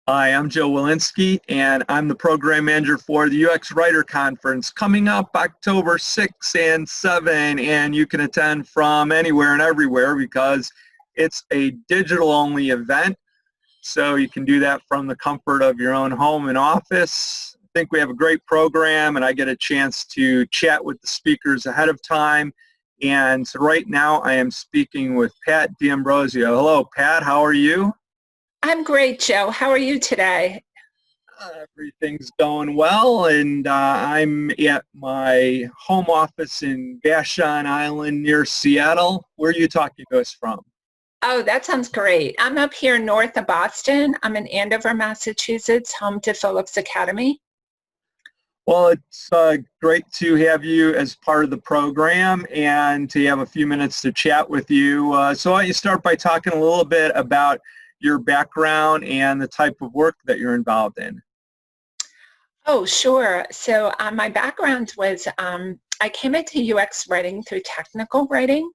Hi, I'm Joe Walensky, and I'm the program manager for the UX Writer Conference coming up October 6 and 7, and you can attend from anywhere and everywhere because it's a digital-only event, so you can do that from the comfort of your own home and office. I think we have a great program, and I get a chance to chat with the speakers ahead of time. And so right now I am speaking with Pat D'Ambrosio. Hello, Pat. How are you? I'm great, Joe. How are you today? Everything's going well, and I'm at my home office in Vashon Island near Seattle. Where are you talking to us from? Oh, that sounds great. I'm up here north of Boston. I'm in Andover, Massachusetts, home to Phillips Academy. Well, it's great to have you as part of the program and to have a few minutes to chat with you. So why don't you start by talking a little bit about your background and the type of work that you're involved in? Oh, sure. So my background was I came into UX writing through technical writing.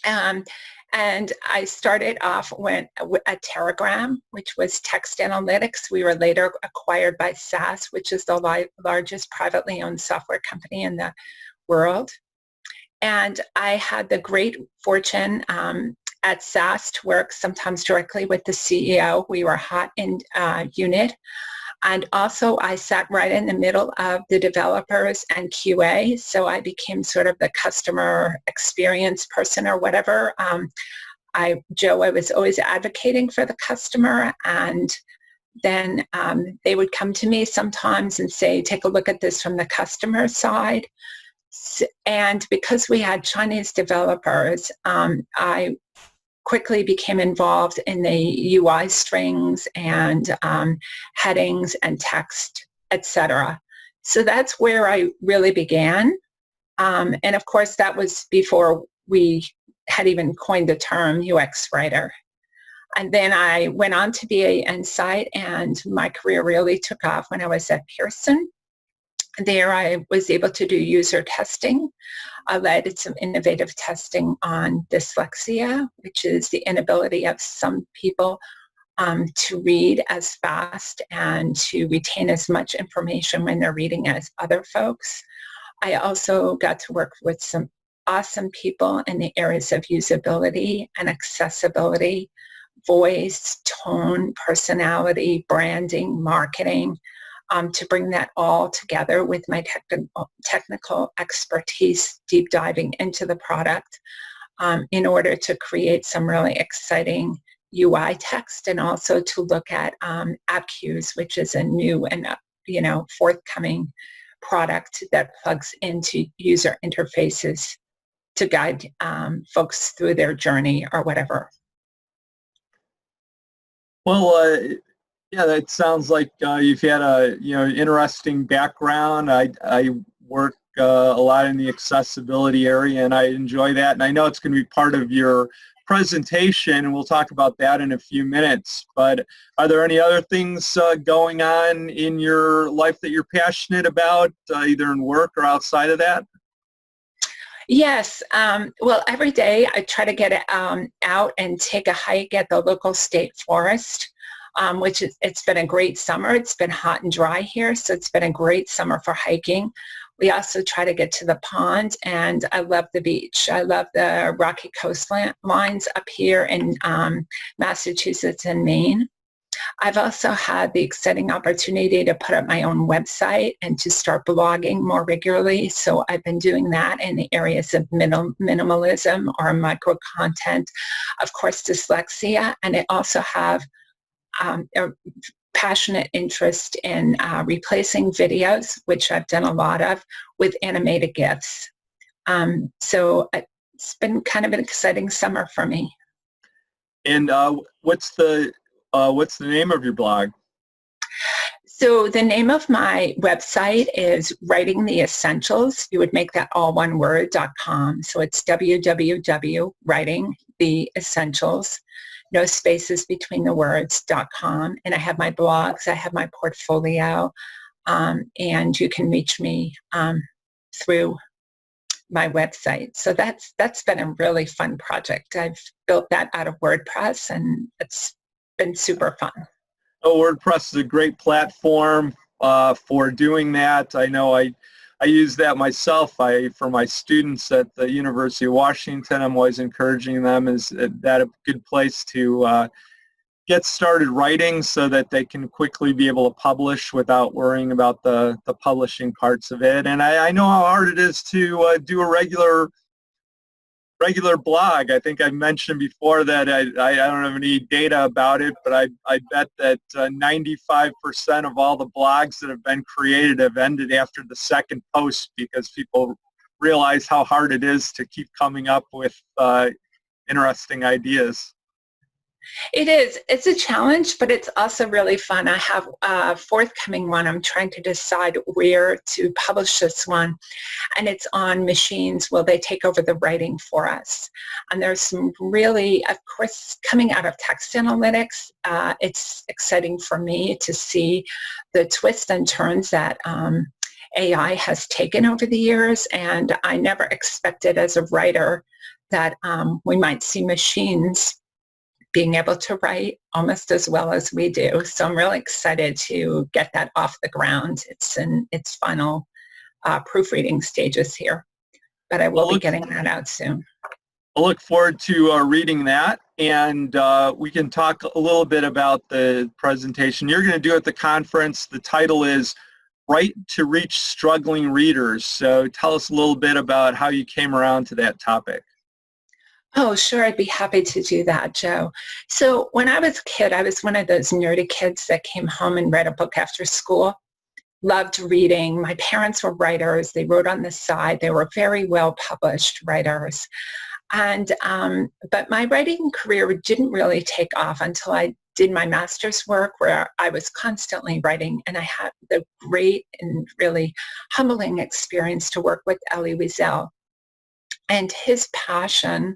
Um, and I started off at Telegram, which was text analytics. We were later acquired by SAS, which is the largest privately owned software company in the world. And I had the great fortune at SAS to work sometimes directly with the CEO. We were hot in unit. And also I sat right in the middle of the developers and QA. So I became sort of the customer experience person or whatever. Joe, I was always advocating for the customer, and then they would come to me sometimes and say, take a look at this from the customer side. And because we had Chinese developers, I quickly became involved in the UI strings and headings and text, etc. So that's where I really began. And of course, that was before we had even coined the term UX writer. And then I went on to be an Insight, and my career really took off when I was at Pearson. There I was able to do user testing. I led some innovative testing on dyslexia, which is the inability of some people to read as fast and to retain as much information when they're reading as other folks. I also got to work with some awesome people in the areas of usability and accessibility, voice, tone, personality, branding, marketing, to bring that all together with my technical expertise, deep diving into the product in order to create some really exciting UI text, and also to look at app queues, which is a new and forthcoming product that plugs into user interfaces to guide folks through their journey or whatever. Well, yeah, that sounds like you've had a interesting background. I work a lot in the accessibility area, and I enjoy that. And I know it's going to be part of your presentation, and we'll talk about that in a few minutes. But are there any other things going on in your life that you're passionate about, either in work or outside of that? Yes. Well, every day I try to get out and take a hike at the local state forest. It's been a great summer. It's been hot and dry here, so it's been a great summer for hiking. We also try to get to the pond, and I love the beach. I love the rocky coastlines up here in Massachusetts and Maine. I've also had the exciting opportunity to put up my own website and to start blogging more regularly. So I've been doing that in the areas of minimalism or micro content, of course, dyslexia, and I also have a passionate interest in replacing videos, which I've done a lot of, with animated GIFs. So it's been kind of an exciting summer for me. And what's the name of your blog? So the name of my website is Writing the Essentials. You would make that all one word.com. So it's www.writingtheessentials, no spaces between the words.com. And I have my blogs, I have my portfolio, and you can reach me through my website. So that's been a really fun project. I've built that out of WordPress, and it's been super fun. Oh, WordPress is a great platform for doing that. I know I use that myself. For my students at the University of Washington, I'm always encouraging them is that a good place to get started writing so that they can quickly be able to publish without worrying about the publishing parts of it. And I know how hard it is to do a regular blog. I think I've mentioned before that I don't have any data about it, but I bet that 95% of all the blogs that have been created have ended after the second post because people realize how hard it is to keep coming up with interesting ideas. It is. It's a challenge, but it's also really fun. I have a forthcoming one. I'm trying to decide where to publish this one, and it's on machines. Will they take over the writing for us? And there's some really, of course, coming out of text analytics, it's exciting for me to see the twists and turns that AI has taken over the years, and I never expected as a writer that we might see machines being able to write almost as well as we do. So I'm really excited to get that off the ground. It's in its final proofreading stages here, but I will be getting that out soon. I look forward to reading that, and we can talk a little bit about the presentation you're going to do at the conference. The title is Write to Reach Struggling Readers. So tell us a little bit about how you came around to that topic. Oh, sure. I'd be happy to do that, Joe. So when I was a kid, I was one of those nerdy kids that came home and read a book after school. Loved reading. My parents were writers. They wrote on the side. They were very well published writers. And but my writing career didn't really take off until I did my master's work, where I was constantly writing, and I had the great and really humbling experience to work with Elie Wiesel. And his passion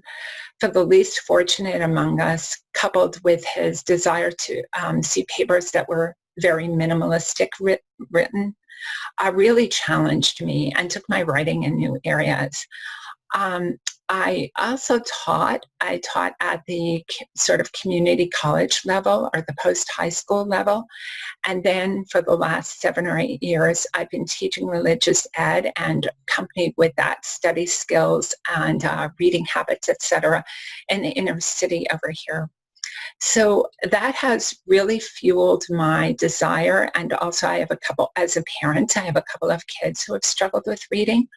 for the least fortunate among us, coupled with his desire to see papers that were very minimalistic written, really challenged me and took my writing in new areas. I also taught. I taught at the sort of community college level or the post-high school level. And then for the last 7 or 8 years, I've been teaching religious ed and accompanied with that study skills and reading habits, etc., in the inner city over here. So that has really fueled my desire. And also I have a couple, as a parent, I have a couple of kids who have struggled with reading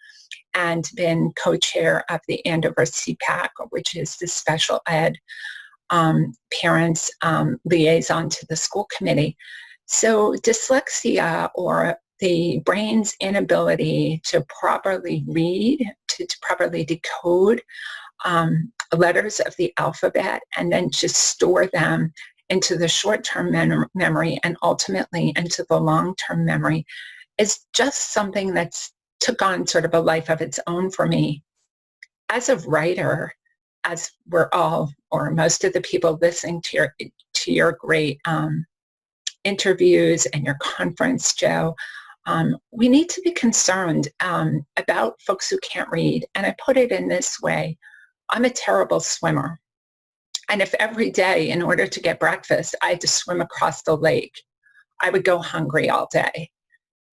and been co-chair of the Andover CPAC, which is the special ed parents liaison to the school committee. So dyslexia, or the brain's inability to properly read, to properly decode letters of the alphabet and then just store them into the short-term memory and ultimately into the long-term memory, is just something that's took on sort of a life of its own for me. As a writer, as we're all, or most of the people listening to your great interviews and your conference, Joe, we need to be concerned about folks who can't read. And I put it in this way: I'm a terrible swimmer. And if every day, in order to get breakfast, I had to swim across the lake, I would go hungry all day.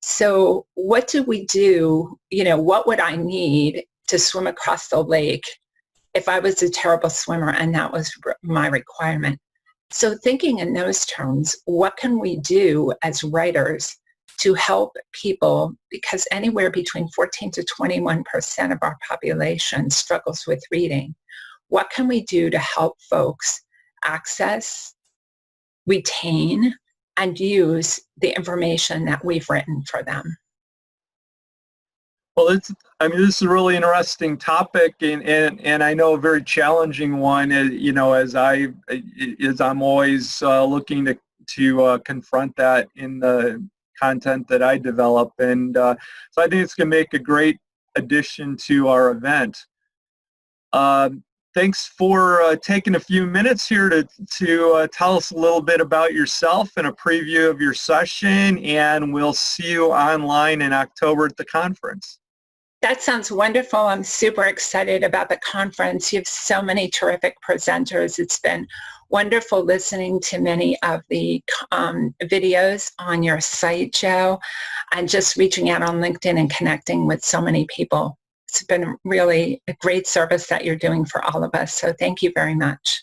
So what do we do? You know, what would I need to swim across the lake if I was a terrible swimmer and that was my requirement? So thinking in those terms, what can we do as writers to help people? Because anywhere between 14 to 21% of our population struggles with reading. What can we do to help folks access, retain, and use the information that we've written for them? Well, this is a really interesting topic, and I know a very challenging one. You know, as I'm always looking to confront that in the content that I develop, and so I think it's going to make a great addition to our event. Thanks for taking a few minutes here to tell us a little bit about yourself and a preview of your session, and we'll see you online in October at the conference. That sounds wonderful. I'm super excited about the conference. You have so many terrific presenters. It's been wonderful listening to many of the videos on your site, Joe, and just reaching out on LinkedIn and connecting with so many people. It's been really a great service that you're doing for all of us. So thank you very much.